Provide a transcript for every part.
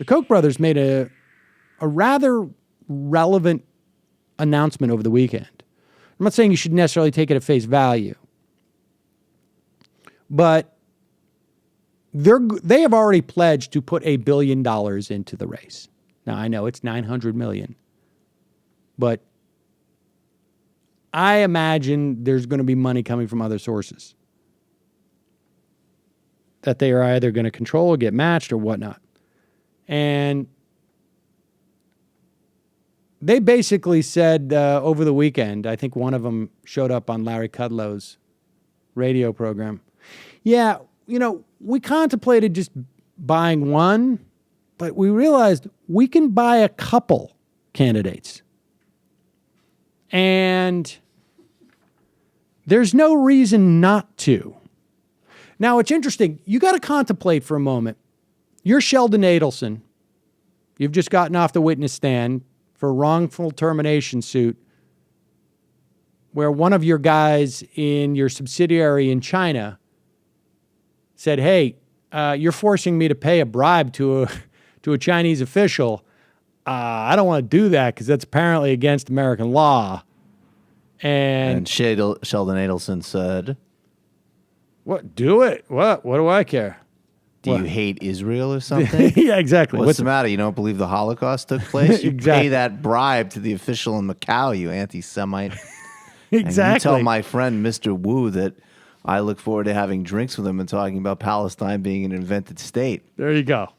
The Koch brothers made a rather relevant announcement over the weekend. I'm not saying you should necessarily take it at face value, but they have already pledged to put $1 billion into the race. Now, I know it's $900 million, but I imagine there's going to be money coming from other sources that they are either going to control or get matched or whatnot. And they basically said over the weekend, I think one of them showed up on Larry Kudlow's radio program. Yeah, we contemplated just buying one, but we realized we can buy a couple candidates. And there's no reason not to. Now, it's interesting. You got to contemplate for a moment. You're Sheldon Adelson. You've just gotten off the witness stand for a wrongful termination suit where one of your guys in your subsidiary in China said, hey, you're forcing me to pay a bribe to a Chinese official. I don't want to do that because that's apparently against American law. And Sheldon Adelson said, what? Do it. What do I care? Do you hate Israel or something? Yeah, exactly. What's the matter? You don't believe the Holocaust took place? You Exactly. pay that bribe to the official in Macau, you anti-Semite. Exactly. And you tell my friend, Mr. Wu, that I look forward to having drinks with him and talking about Palestine being an invented state. There you go.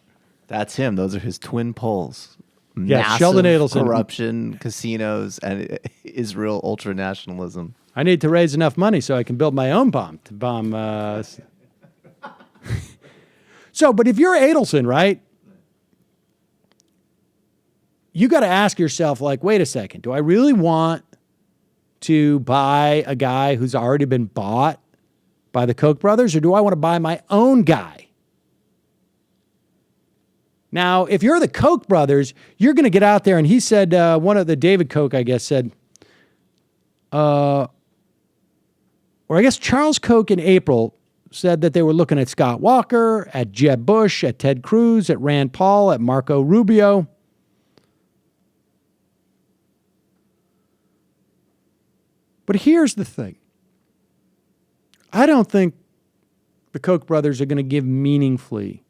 That's him. Those are his twin poles. Yes, Massive Sheldon Adelson. corruption, casinos, and Israel ultranationalism. I need to raise enough money so I can build my own bomb to bomb. So, but if you're Adelson, right, you got to ask yourself, like, wait a second, do I really want to buy a guy who's already been bought by the Koch brothers, or do I want to buy my own guy? Now, if you're the Koch brothers, you're going to get out there, and he said, one of the David Koch, I guess, said, or I guess Charles Koch in April said that they were looking at Scott Walker, at Jeb Bush, at Ted Cruz, at Rand Paul, at Marco Rubio. But here's the thing. I don't think the Koch brothers are going to give meaningfully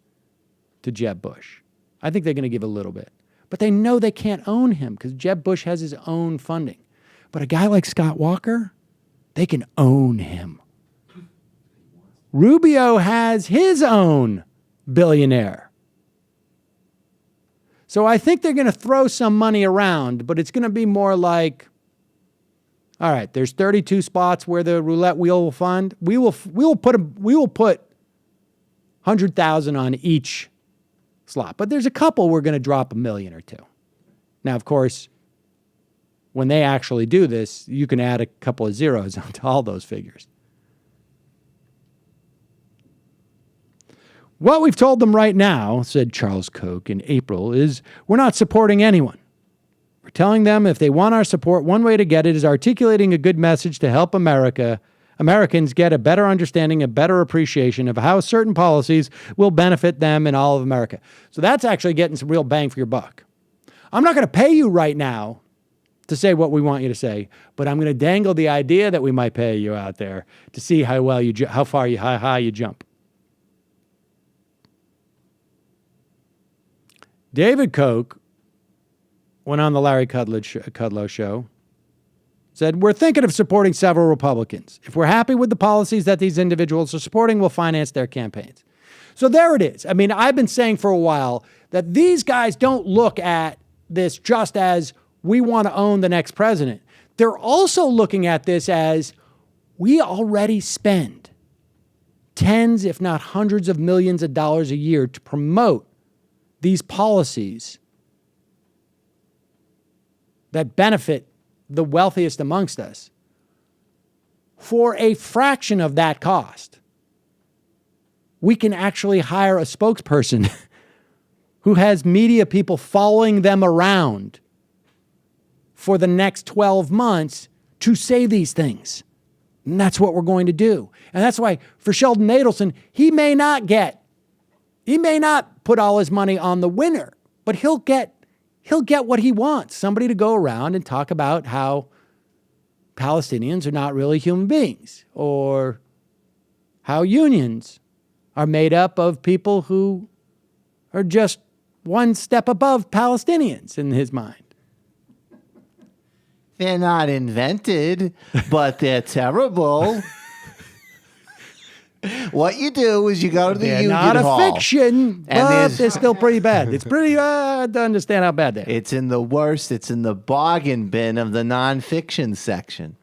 to Jeb Bush. I think they're going to give a little bit. But they know they can't own him because Jeb Bush has his own funding. But a guy like Scott Walker, they can own him. Rubio has his own billionaire. So I think they're going to throw some money around, but it's going to be more like, all right, there's 32 spots where the roulette wheel will fund. We will put 100,000 on each slot, but there's a couple we're going to drop $1 million or $2 million. Now, of course, when they actually do this, you can add a couple of zeros onto all those figures. What we've told them right now, said Charles Koch in April, is we're not supporting anyone. We're telling them if they want our support, one way to get it is articulating a good message to help Americans get a better understanding, a better appreciation of how certain policies will benefit them and all of America. So that's actually getting some real bang for your buck. I'm not going to pay you right now to say what we want you to say, but I'm going to dangle the idea that we might pay you out there to see how high you jump. David Koch went on the Larry Kudlow show, said, we're thinking of supporting several Republicans. If we're happy with the policies that these individuals are supporting, we'll finance their campaigns. So there it is. I mean, I've been saying for a while that these guys don't look at this just as we want to own the next president. They're also looking at this as we already spend tens, if not hundreds of millions of dollars a year to promote these policies that benefit the wealthiest amongst us for a fraction of that cost. We can actually hire a spokesperson who has media people following them around for the next 12 months to say these things. And that's what we're going to do. And that's why for Sheldon Adelson, he may not put all his money on the winner but he'll get what he wants. Somebody to go around and talk about how Palestinians are not really human beings, or how unions are made up of people who are just one step above Palestinians in his mind. They're not invented, but they're terrible. What you do is you go to the They're union not a hall. fiction, but they're still pretty bad. It's pretty hard to understand how bad they are. It's in the worst. It's in the bargain bin of the nonfiction section.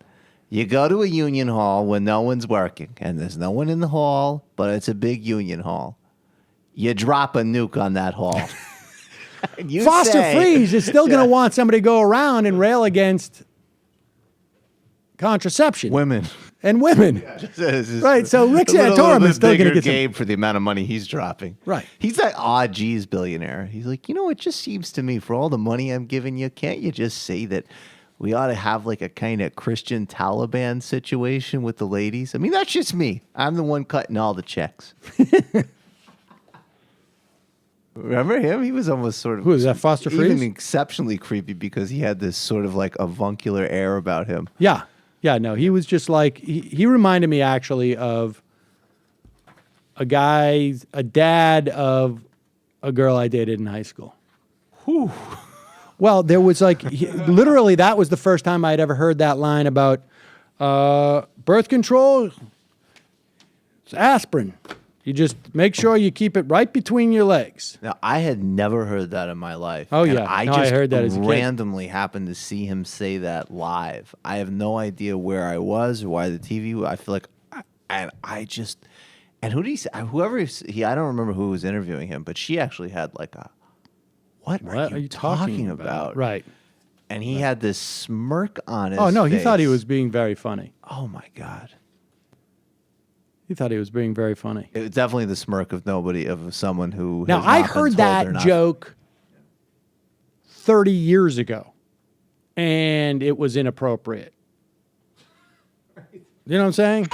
You go to a union hall when no one's working, and there's no one in the hall, but it's a big union hall. You drop a nuke on that hall. You Foster say- Freeze is still going to want somebody to go around and rail against contraception Women. and women. Right, so Rick Santorum is still gonna get some- game for the amount of money he's dropping. Right. He's that odd G's billionaire. He's like, it just seems to me for all the money I'm giving you, can't you just say that we ought to have like a kind of Christian Taliban situation with the ladies? I mean, that's just me. I'm the one cutting all the checks. Remember him? He was almost sort of... Who is that, Foster Freeze? Even exceptionally creepy because he had this sort of like avuncular air about him. Yeah. Yeah, no, he was just like, he reminded me actually of a dad of a girl I dated in high school. Whew. Well, there was like, literally that was the first time I'd ever heard that line about birth control. It's aspirin. You just make sure you keep it right between your legs. Now, I had never heard that in my life. Oh, And yeah. I No, just I heard that as a kid. randomly happened to see him say that live. I have no idea where I was or why the TV. I feel like, and who did he say? Whoever he, I don't remember who was interviewing him, but she actually had like a, what are you talking about? Right. And he had this smirk on his Oh, no, he thought he face. was being very funny. Oh, my God. He thought he was being very funny. It was definitely the smirk of someone who. Now, has I not been heard told they're that not- joke 30 years ago, and it was inappropriate. You know what I'm saying?